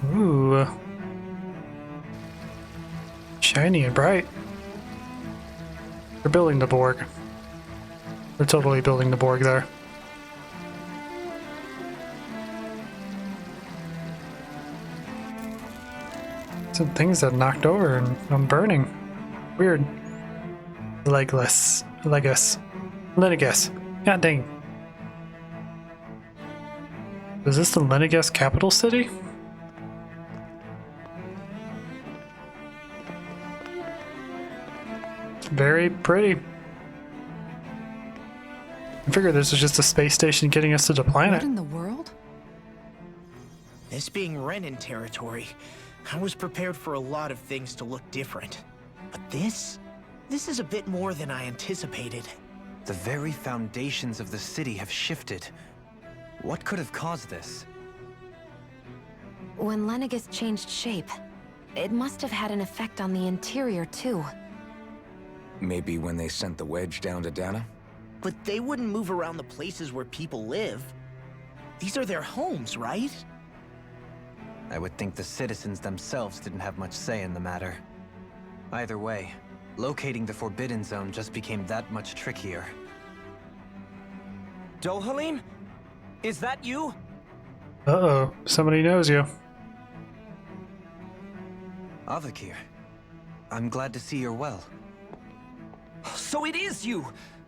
Ooh. Shiny and bright. They're building the Borg. They're totally building the Borg there. Some things that knocked over and I'm burning. Weird. Legless. Legus. Lenagis. God dang. Is this the Lenagis capital city? Very pretty. I figured this was just a space station getting us to the planet. What in the world? This being Renan territory, I was prepared for a lot of things to look different. But this is a bit more than I anticipated. The very foundations of the city have shifted. What could have caused this? When Lenagis changed shape, it must have had an effect on the interior too. Maybe when they sent the wedge down to Dana? But they wouldn't move around the places where people live. These are their homes, right? I would think the citizens themselves didn't have much say in the matter. Either way, locating the Forbidden Zone just became that much trickier. Dohalim? Is that you? Uh-oh. Somebody knows you. Avakir, I'm glad to see you're well. So it is you!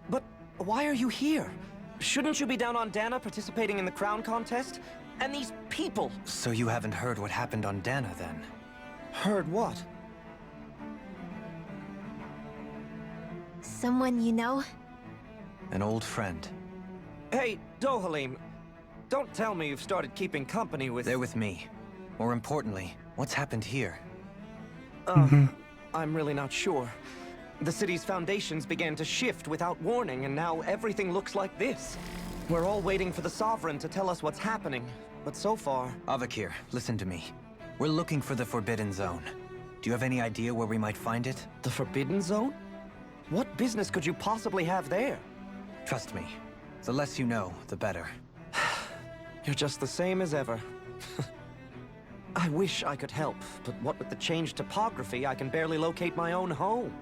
But why are you here? Shouldn't you be down on Dana participating in the crown contest? And these people! So you haven't heard what happened on Dana, then? Heard what? Someone you know? An old friend. Hey, Dohalim, don't tell me you've started keeping company with... They're with me. More importantly, what's happened here? I'm really not sure. The city's foundations began to shift without warning, and now everything looks like this. We're all waiting for the Sovereign to tell us what's happening, but so far... Avakir, listen to me. We're looking for the Forbidden Zone. Do you have any idea where we might find it? The Forbidden Zone? What business could you possibly have there? Trust me. The less you know, the better. You're just the same as ever. I wish I could help, but what with the changed topography, I can barely locate my own home.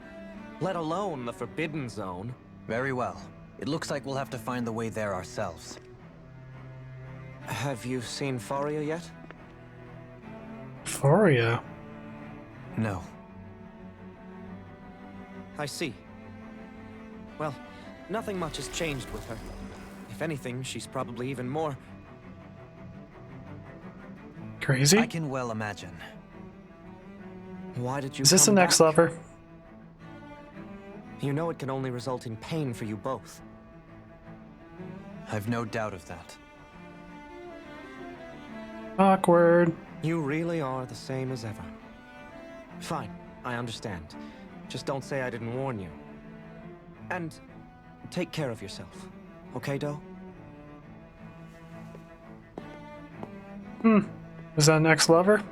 Let alone the Forbidden Zone. Very well. It looks like we'll have to find the way there ourselves. Have you seen Faria yet? Faria? No. I see. Well, nothing much has changed with her. If anything, she's probably even more... Crazy? I can well imagine. Why did you Is this the come next back? lover? You know it can only result in pain for you both. I've no doubt of that. Awkward. You really are the same as ever. Fine, I understand. Just don't say I didn't warn you. And take care of yourself. Okay, Do? Is that next lover?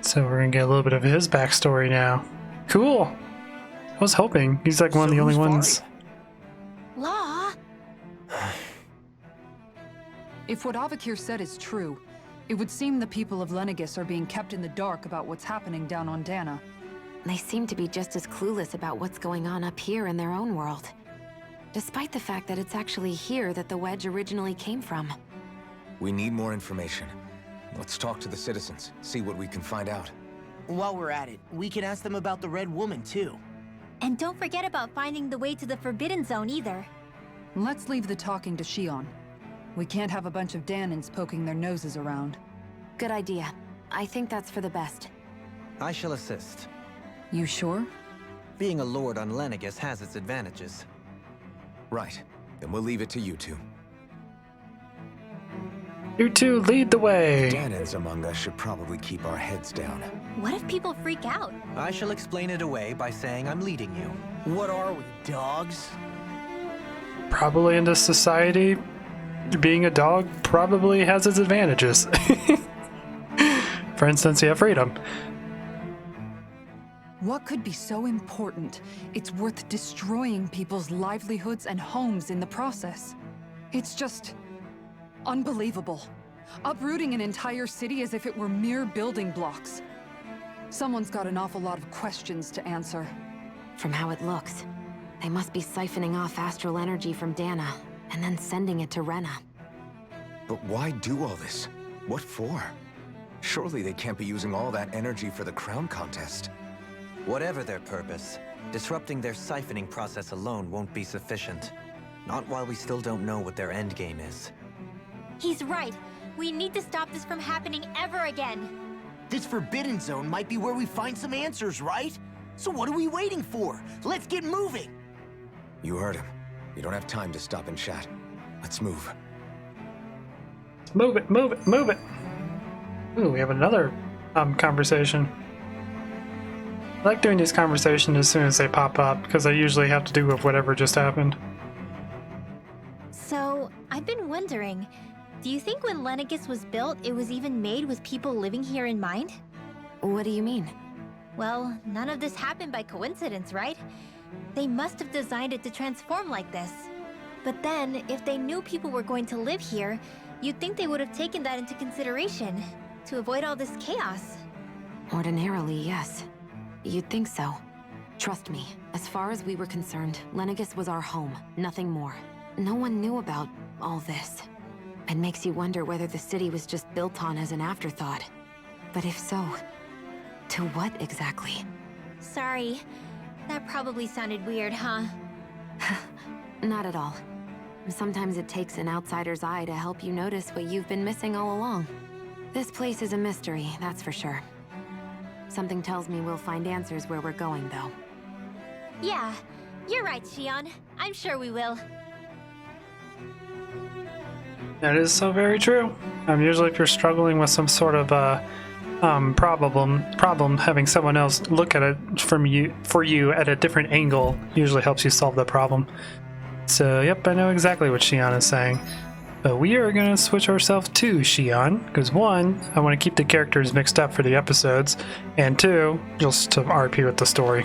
So we're gonna get a little bit of his backstory now. Cool. I was hoping. He's like one of the only ones. Law? If what Avakir said is true, it would seem the people of Lenagis are being kept in the dark about what's happening down on Dana. They seem to be just as clueless about what's going on up here in their own world. Despite the fact that it's actually here that the wedge originally came from. We need more information. Let's talk to the citizens, see what we can find out. While we're at it, we can ask them about the Red Woman, too. And don't forget about finding the way to the Forbidden Zone either. Let's leave the talking to Shion. We can't have a bunch of Danans poking their noses around. Good idea. I think that's for the best. I shall assist. You sure? Being a lord on Lenagis has its advantages. Right. Then we'll leave it to you two. You two lead the way. Danans among us should probably keep our heads down. What if people freak out? I shall explain it away by saying I'm leading you. What are we, dogs? Probably in this society, being a dog probably has its advantages. For instance, you have freedom. What could be so important? It's worth destroying people's livelihoods and homes in the process. It's just unbelievable. Uprooting an entire city as if it were mere building blocks. Someone's got an awful lot of questions to answer. From how it looks, they must be siphoning off astral energy from Dana, and then sending it to Rena. But why do all this? What for? Surely they can't be using all that energy for the crown contest. Whatever their purpose, disrupting their siphoning process alone won't be sufficient. Not while we still don't know what their endgame is. He's right. We need to stop this from happening ever again. This Forbidden Zone might be where we find some answers, right? So what are we waiting for? Let's get moving! You heard him. You don't have time to stop and chat. Let's move. Move it, move it, move it! Ooh, we have another conversation. I like doing these conversations as soon as they pop up, because they usually have to do with whatever just happened. So, I've been wondering, do you think when Lenagis was built, it was even made with people living here in mind? What do you mean? Well, none of this happened by coincidence, right? They must have designed it to transform like this. But then, if they knew people were going to live here, you'd think they would have taken that into consideration, to avoid all this chaos. Ordinarily, yes. You'd think so. Trust me, as far as we were concerned, Lenagis was our home, nothing more. No one knew about all this. It makes you wonder whether the city was just built on as an afterthought. But if so, to what exactly? Sorry. That probably sounded weird, huh? Not at all. Sometimes it takes an outsider's eye to help you notice what you've been missing all along. This place is a mystery, that's for sure. Something tells me we'll find answers where we're going, though. Yeah, you're right, Shion. I'm sure we will. That is so very true. Usually if you're struggling with some sort of problem, having someone else look at it for you at a different angle usually helps you solve the problem. So, yep, I know exactly what Shion is saying. But we are going to switch ourselves to Shion, because one, I want to keep the characters mixed up for the episodes, and two, just to RP with the story.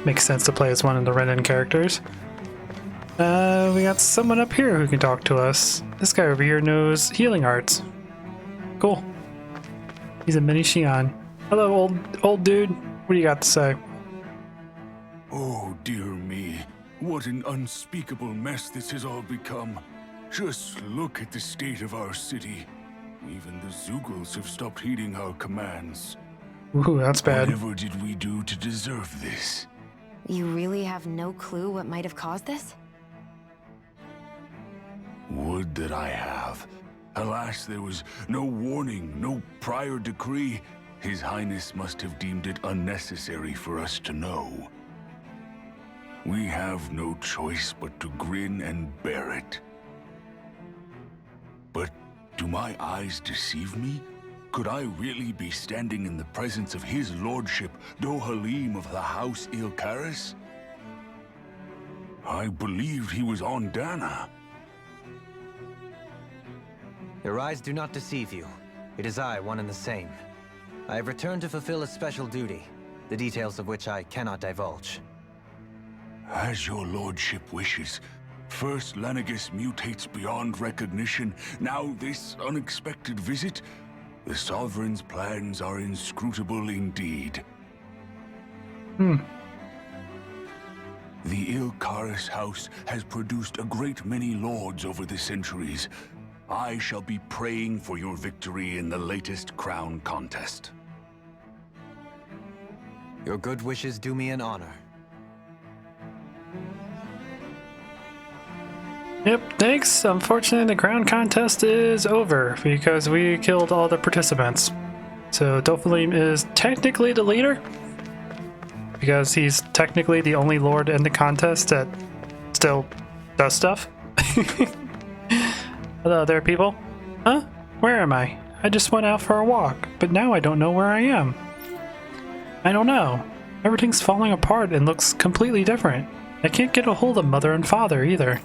Makes sense to play as one of the Renin characters. We got someone up here who can talk to us. This guy over here knows healing arts. Cool. He's a mini Shion. Hello, old dude. What do you got to say? Oh, dear me. What an unspeakable mess this has all become. Just look at the state of our city. Even the Zeugles have stopped heeding our commands. Ooh, that's bad. Whatever did we do to deserve this? You really have no clue what might have caused this? Would that I have. Alas, there was no warning, no prior decree. His Highness must have deemed it unnecessary for us to know. We have no choice but to grin and bear it. But do my eyes deceive me? Could I really be standing in the presence of his lordship, Dohalim of the House Ilkaris? I believed he was on Dana. Your eyes do not deceive you. It is I, one and the same. I have returned to fulfill a special duty, the details of which I cannot divulge. As your lordship wishes. First Lenagis mutates beyond recognition, now this unexpected visit. The Sovereign's plans are inscrutable indeed. The Ilkaris House has produced a great many lords over the centuries. I shall be praying for your victory in the latest crown contest. Your good wishes do me an honor. Yep, thanks. Unfortunately, the crown contest is over because we killed all the participants. So Dohalim is technically the leader because he's technically the only lord in the contest that still does stuff. Hello there, people. Huh? Where am I? I just went out for a walk, but now I don't know where I am. I don't know. Everything's falling apart and looks completely different. I can't get a hold of Mother and Father either.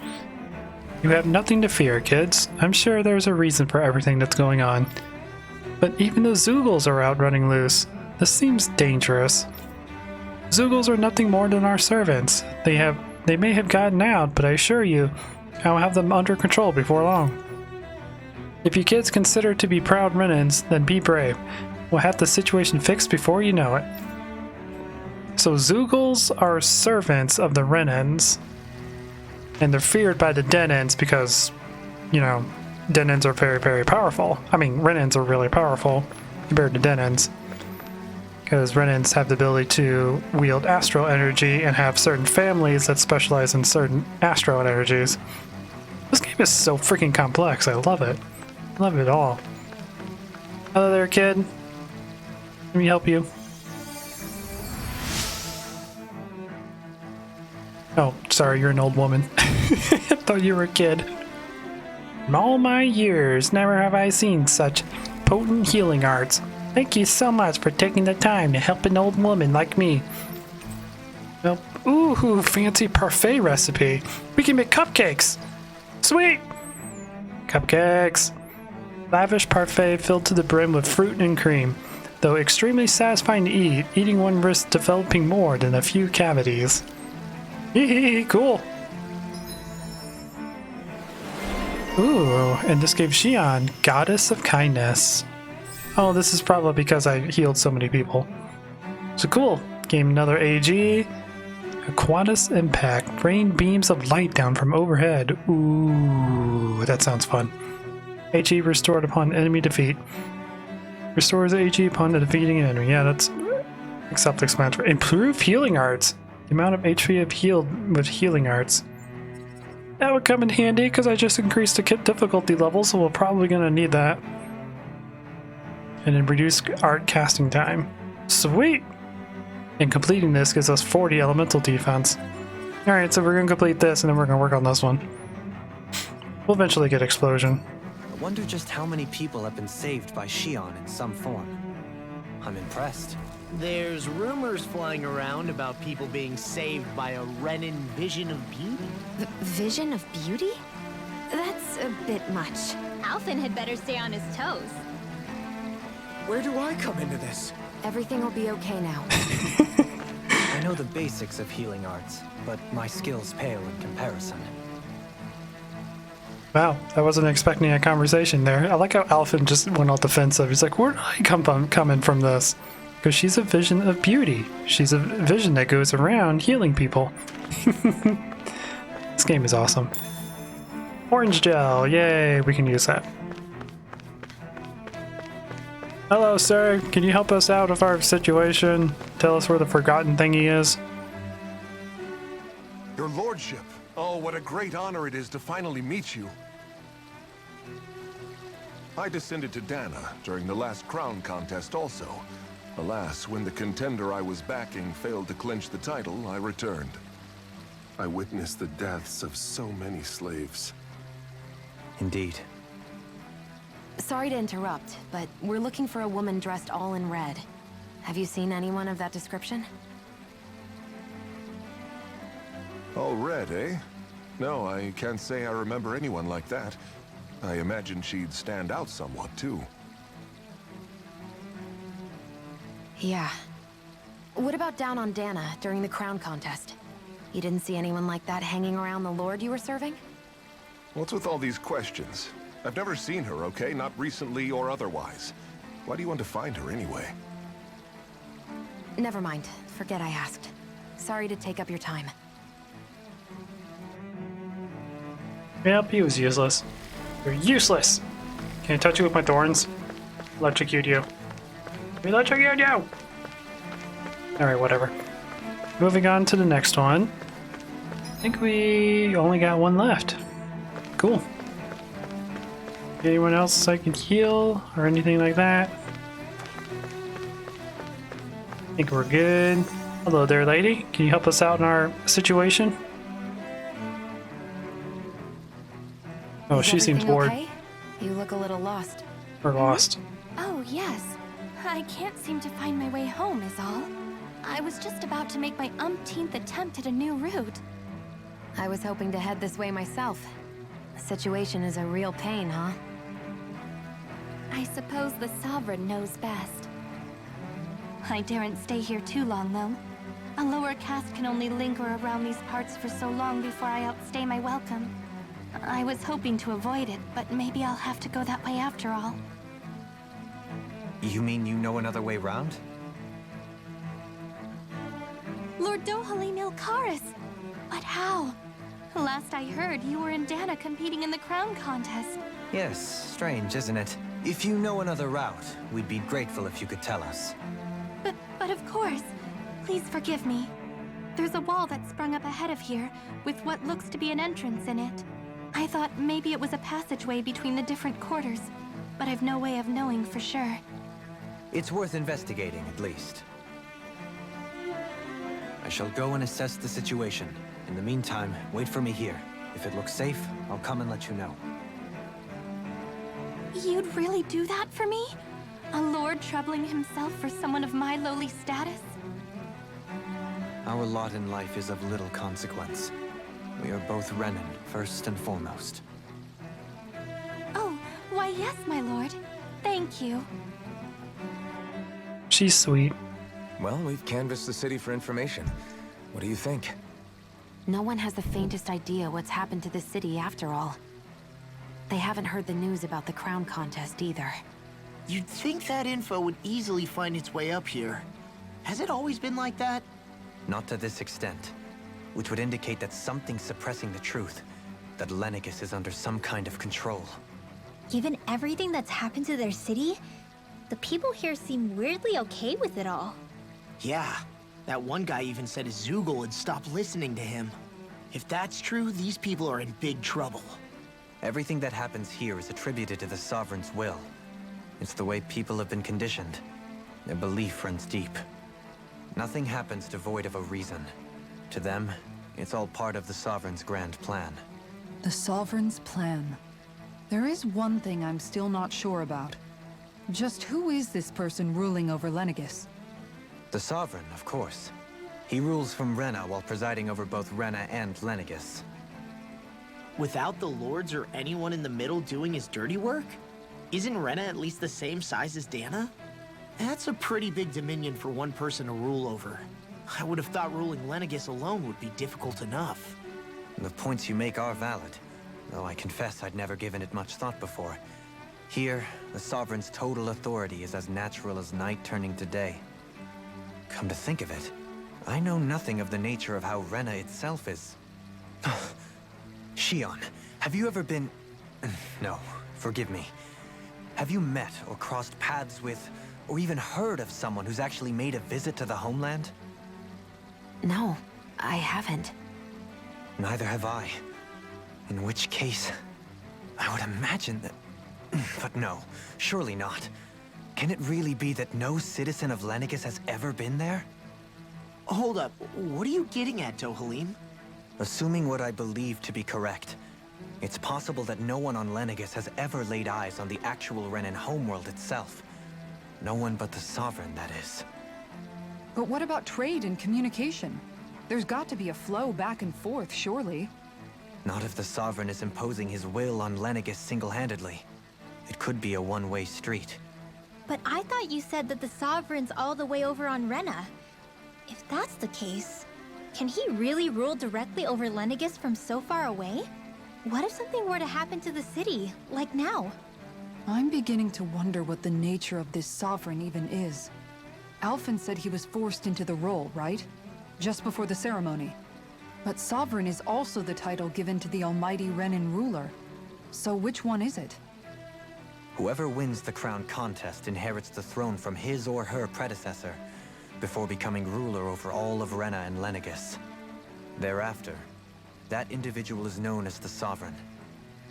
You have nothing to fear, kids. I'm sure there's a reason for everything that's going on. But even the Zeugles are out running loose. This seems dangerous. Zeugles are nothing more than our servants. They may have gotten out, but I assure you, I'll have them under control before long. If you kids consider to be proud Renans, then be brave. We'll have the situation fixed before you know it. So Zoogles are servants of the Renans, and they're feared by the Denins because, you know, Denins are very, very powerful. I mean, Renans are really powerful compared to Denins, because Renans have the ability to wield astral energy and have certain families that specialize in certain astral energies. This game is so freaking complex. I love it. I love it all. Hello there, kid. Let me help you. Oh, sorry, you're an old woman. I thought you were a kid. In all my years, never have I seen such potent healing arts. Thank you so much for taking the time to help an old woman like me. Well, ooh, fancy parfait recipe. We can make cupcakes. Sweet! Cupcakes. Lavish parfait filled to the brim with fruit and cream. Though extremely satisfying to eat, eating one risks developing more than a few cavities. Hee cool. Ooh, and this gave Xion Goddess of Kindness. Oh, this is probably because I healed so many people. So cool. Gave another AG. Aquatus Impact. Rain beams of light down from overhead. Ooh, that sounds fun. AG restored upon enemy defeat. Restores AG upon defeating an enemy. Yeah, that's self-explanatory. Improve healing arts. The amount of HP I've healed with healing arts. That would come in handy because I just increased the kit difficulty level, so we're probably going to need that. And then reduce art casting time. Sweet! And completing this gives us 40 elemental defense. Alright, so we're going to complete this and then we're going to work on this one. We'll eventually get explosion. I wonder just how many people have been saved by Xion in some form. I'm impressed. There's rumors flying around about people being saved by a Renin vision of beauty. Vision of beauty? That's a bit much. Alphen had better stay on his toes. Where do I come into this? Everything will be okay now. I know the basics of healing arts, but my skills pale in comparison. Wow, I wasn't expecting a conversation there. I like how Alphen just went all defensive. He's like, where did I coming from this? Because she's a vision of beauty. She's a vision that goes around healing people. This game is awesome. Orange gel, yay, we can use that. Hello, sir. Can you help us out of our situation? Tell us where the forgotten thingy is. Your lordship. Oh, what a great honor it is to finally meet you. I descended to Dana during the last crown contest also. Alas, when the contender I was backing failed to clinch the title, I returned. I witnessed the deaths of so many slaves. Indeed. Sorry to interrupt, but we're looking for a woman dressed all in red. Have you seen anyone of that description? All red, eh? No, I can't say I remember anyone like that. I imagine she'd stand out somewhat, too. Yeah. What about down on Dana during the crown contest? You didn't see anyone like that hanging around the lord you were serving? What's with all these questions? I've never seen her, okay? Not recently or otherwise. Why do you want to find her anyway? Never mind. Forget I asked. Sorry to take up your time. Yep, he was useless. You're useless! Can I touch you with my thorns? Electrocute you. Electrocute you! Alright, whatever. Moving on to the next one. I think we only got one left. Cool. Anyone else I can heal or anything like that? I think we're good. Hello there, lady. Can you help us out in our situation? Oh, she seems bored. Okay? You look a little lost. Or lost. Oh, yes. I can't seem to find my way home, is all. I was just about to make my umpteenth attempt at a new route. I was hoping to head this way myself. The situation is a real pain, huh? I suppose the Sovereign knows best. I daren't stay here too long, though. A lower caste can only linger around these parts for so long before I outstay my welcome. I was hoping to avoid it, but maybe I'll have to go that way after all. You mean you know another way round? Lord Dohalim Ilkaris! But how? Last I heard, you were in Dana competing in the crown contest. Yes, strange, isn't it? If you know another route, we'd be grateful if you could tell us. But of course. Please forgive me. There's a wall that sprung up ahead of here, with what looks to be an entrance in it. I thought maybe it was a passageway between the different quarters, but I've no way of knowing for sure. It's worth investigating, at least. I shall go and assess the situation. In the meantime, wait for me here. If it looks safe, I'll come and let you know. You'd really do that for me? A lord troubling himself for someone of my lowly status? Our lot in life is of little consequence. We are both Renan, first and foremost. Oh, why yes, my lord. Thank you. She's sweet. Well, we've canvassed the city for information. What do you think? No one has the faintest idea what's happened to the city after all. They haven't heard the news about the crown contest either. You'd think that info would easily find its way up here. Has it always been like that? Not to this extent, which would indicate that something's suppressing the truth, that Lenagis is under some kind of control. Given everything that's happened to their city, the people here seem weirdly okay with it all. Yeah, that one guy even said his Zoogle had stopped listening to him. If that's true, these people are in big trouble. Everything that happens here is attributed to the Sovereign's will. It's the way people have been conditioned. Their belief runs deep. Nothing happens devoid of a reason. To them, it's all part of the Sovereign's grand plan. The Sovereign's plan. There is one thing I'm still not sure about. Just who is this person ruling over Lenagis? The Sovereign, of course. He rules from Rena while presiding over both Rena and Lenagis. Without the lords or anyone in the middle doing his dirty work? Isn't Rena at least the same size as Dana? That's a pretty big dominion for one person to rule over. I would have thought ruling Lenagis alone would be difficult enough. The points you make are valid, though I confess I'd never given it much thought before. Here, the Sovereign's total authority is as natural as night turning to day. Come to think of it, I know nothing of the nature of how Rena itself is. Shion, have you ever been... No, forgive me. Have you met or crossed paths with, or even heard of someone who's actually made a visit to the homeland? No, I haven't. Neither have I. In which case, I would imagine that... But no, surely not. Can it really be that no citizen of Lenagis has ever been there? Hold up, what are you getting at, Dohalim? Assuming what I believe to be correct, it's possible that no one on Lenagis has ever laid eyes on the actual Renan homeworld itself. No one but the Sovereign, that is. But what about trade and communication? There's got to be a flow back and forth, surely. Not if the Sovereign is imposing his will on Lenagis single-handedly. It could be a one-way street. But I thought you said that the Sovereign's all the way over on Rena. If that's the case, can he really rule directly over Lenagis from so far away? What if something were to happen to the city, like now? I'm beginning to wonder what the nature of this Sovereign even is. Alphen said he was forced into the role, right? Just before the ceremony. But Sovereign is also the title given to the almighty Renan ruler. So which one is it? Whoever wins the crown contest inherits the throne from his or her predecessor, before becoming ruler over all of Rena and Lenagis. Thereafter, that individual is known as the Sovereign.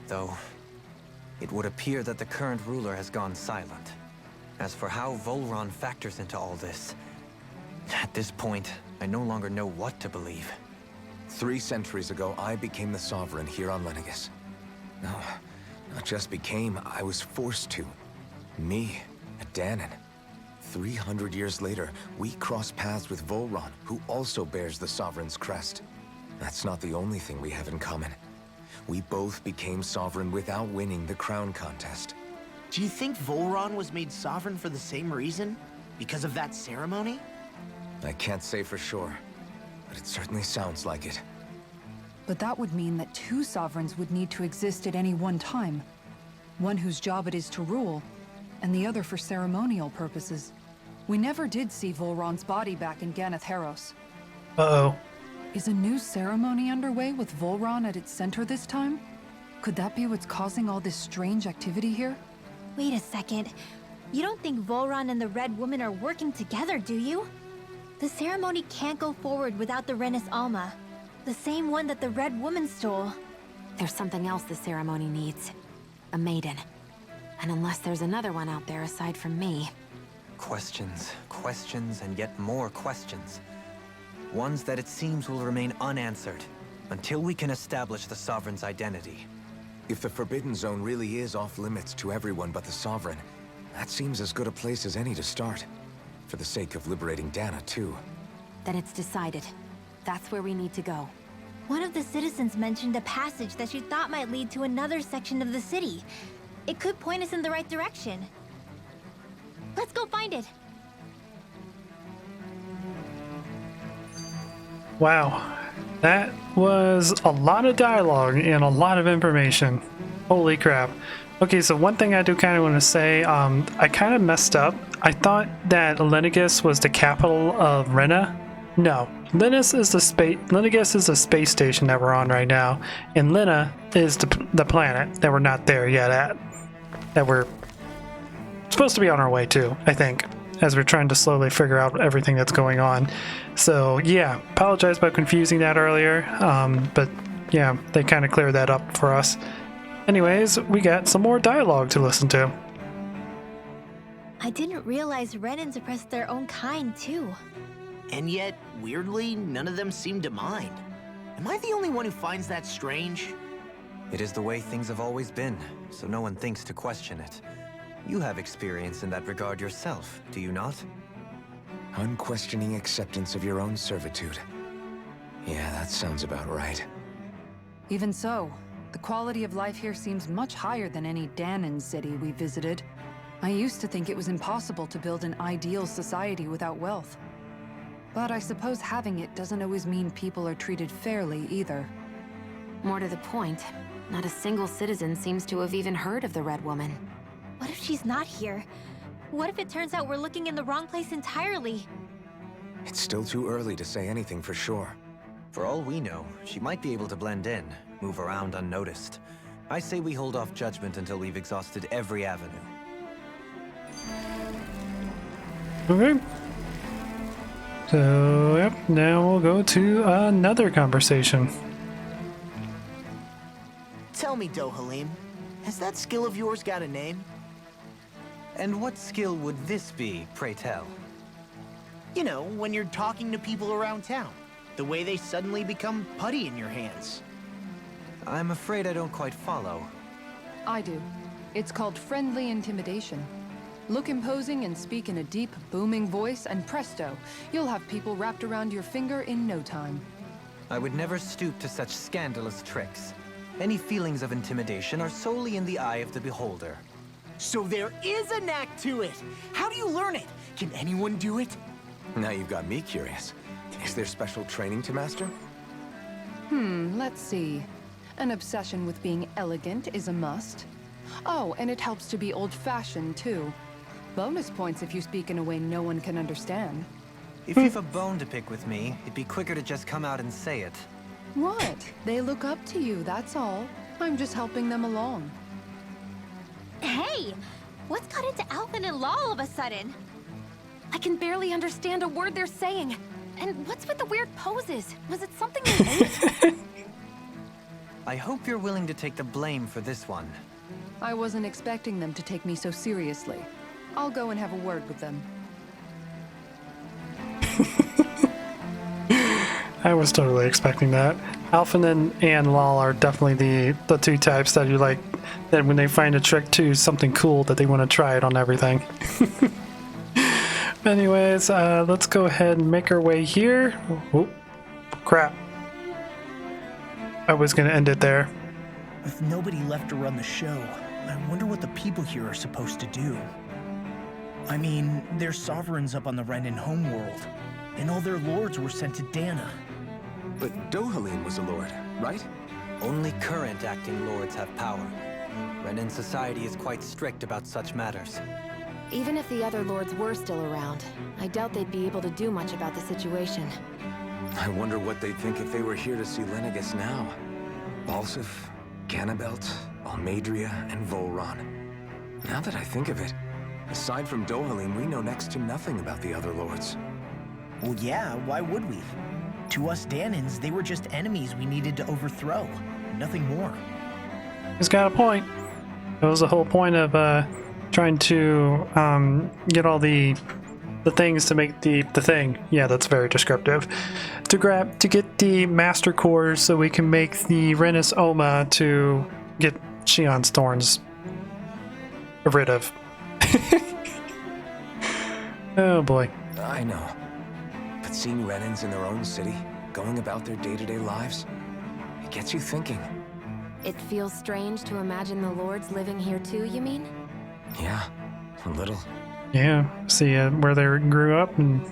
Though, it would appear that the current ruler has gone silent. As for how Volron factors into all this, at this point, I no longer know what to believe. 3 centuries ago, I became the Sovereign here on Lenagis. No, not just became, I was forced to. Me, a Danon. 300 years later, we cross paths with Volron, who also bears the Sovereign's crest. That's not the only thing we have in common. We both became Sovereign without winning the crown contest. Do you think Volron was made Sovereign for the same reason? Because of that ceremony? I can't say for sure, but it certainly sounds like it. But that would mean that two sovereigns would need to exist at any one time. One whose job it is to rule, and the other for ceremonial purposes. We never did see Volron's body back in Ganeth Heros. Uh-oh. Is a new ceremony underway with Volron at its center this time? Could that be what's causing all this strange activity here? Wait a second. You don't think Volron and the Red Woman are working together, do you? The ceremony can't go forward without the Renis Alma. The same one that the Red Woman stole. There's something else the ceremony needs. A maiden. And unless there's another one out there aside from me... Questions, questions, and yet more questions. Ones that it seems will remain unanswered until we can establish the Sovereign's identity. If the Forbidden Zone really is off-limits to everyone but the Sovereign, that seems as good a place as any to start. For the sake of liberating Dana, too. Then it's decided. That's where we need to go. One of the citizens mentioned a passage that she thought might lead to another section of the city. It could point us in the right direction. Let's go find it. Wow. That was a lot of dialogue and a lot of information. Holy crap. Okay, so one thing I do kind of want to say, I kind of messed up. I thought that Lenagis was the capital of Rena. No, Lenagis is the space station that we're on right now, and Lena is the planet that we're not there yet at. That we're supposed to be on our way to, I think, as we're trying to slowly figure out everything that's going on. So yeah, apologize about confusing that earlier, but yeah, they kind of cleared that up for us. Anyways, we got some more dialogue to listen to. I didn't realize Renans oppressed their own kind, too. And yet, weirdly, none of them seem to mind. Am I the only one who finds that strange? It is the way things have always been, so no one thinks to question it. You have experience in that regard yourself, do you not? Unquestioning acceptance of your own servitude. Yeah, that sounds about right. Even so, the quality of life here seems much higher than any Danon city we visited. I used to think it was impossible to build an ideal society without wealth. But I suppose having it doesn't always mean people are treated fairly either. More to the point, not a single citizen seems to have even heard of the Red Woman. What if she's not here? What if it turns out we're looking in the wrong place entirely? It's still too early to say anything for sure. For all we know, she might be able to blend in, move around unnoticed. I say we hold off judgment until we've exhausted every avenue. Okay. So, yep, now we'll go to another conversation. Tell me, Dohalim, has that skill of yours got a name? And what skill would this be, pray tell? You know, when you're talking to people around town. The way they suddenly become putty in your hands. I'm afraid I don't quite follow. I do. It's called friendly intimidation. Look imposing and speak in a deep, booming voice, and presto, you'll have people wrapped around your finger in no time. I would never stoop to such scandalous tricks. Any feelings of intimidation are solely in the eye of the beholder. So there is a knack to it! How do you learn it? Can anyone do it? Now you've got me curious. Is there special training to master? Let's see. An obsession with being elegant is a must. Oh, and it helps to be old-fashioned, too. Bonus points if you speak in a way no one can understand. If you've a bone to pick with me, it'd be quicker to just come out and say it. What? They look up to you, that's all. I'm just helping them along. Hey! What's got into Alphen and Law all of a sudden? I can barely understand a word they're saying. And what's with the weird poses? Was it something they ate? I hope you're willing to take the blame for this one. I wasn't expecting them to take me so seriously. I'll go and have a word with them. I was totally expecting that. Alphen and Lal are definitely the two types that you like, that when they find a trick to something cool that they want to try it on everything. Anyways, let's go ahead and make our way here. Oh, crap. I was going to end it there. With nobody left to run the show, I wonder what the people here are supposed to do. I mean, there's sovereigns up on the Renan homeworld, and all their lords were sent to Dana. But Dohalim was a lord. right? Only current acting lords have power. Renan society is quite strict about such matters. Even if the other lords were still around, I doubt they'd be able to do much about the situation. I wonder what they'd think if they were here to see Lenagis now. Balsif, Cannabelt, Almadria, and Volron. Now that I think of it, aside from Dohalim, we know next to nothing about the other lords. Well, yeah, why would we? To us Danans, they were just enemies we needed to overthrow. Nothing more. He's got a point. That was the whole point of trying to get all the things to make the thing. Yeah, that's very descriptive. To get the master cores so we can make the Renis Oma to get Shion's thorns rid of. Oh boy. I know. But seeing Renans in their own city, going about their day-to-day lives, it gets you thinking. It feels strange to imagine the lords living here too, you mean? Yeah, a little. Yeah, see where they grew up and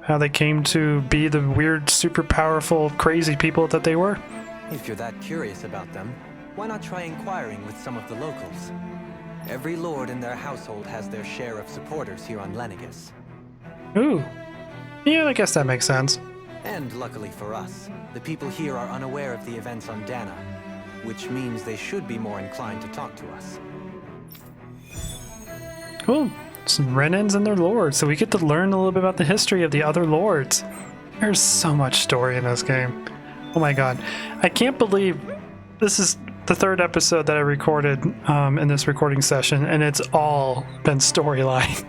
how they came to be the weird, super powerful, crazy people that they were. If you're that curious about them, why not try inquiring with some of the locals? Every lord in their household has their share of supporters here on Lenagis. Ooh. Yeah, I guess that makes sense. And luckily for us, the people here are unaware of the events on Dana, which means they should be more inclined to talk to us. Cool. Some Renans and their lords, so we get to learn a little bit about the history of the other lords. There's so much story in this game. Oh my god. I can't believe this is the third episode that I recorded in this recording session, and it's all been storyline.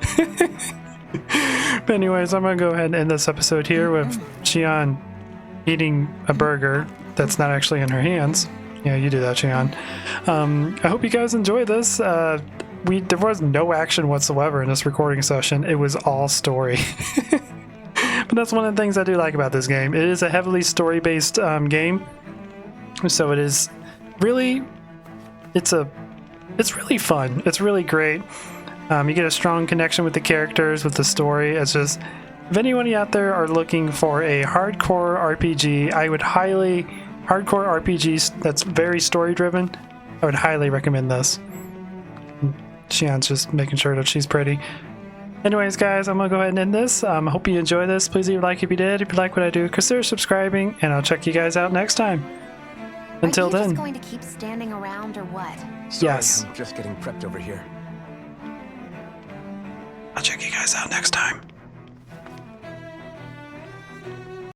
But anyways, I'm gonna go ahead and end this episode here with Shion eating a burger that's not actually in her hands. Yeah, you do that, Shion. I hope you guys enjoy this. There was no action whatsoever in this recording session. It was all story. But that's one of the things I do like about this game. It is a heavily story-based game, so it is really, it's really fun. It's really great. You get a strong connection with the characters, with the story. It's just, if anyone out there are looking for a hardcore RPG, hardcore RPG that's very story-driven, I would highly recommend this. Shion's just making sure that she's pretty. Anyways, guys, I'm gonna go ahead and end this. I hope you enjoy this. Please leave a like if you did. If you like what I do, consider subscribing, and I'll check you guys out next time. Until then. Are you just going to keep standing around or what? Sorry, Yes. I'm just getting prepped over here. I'll check you guys out next time.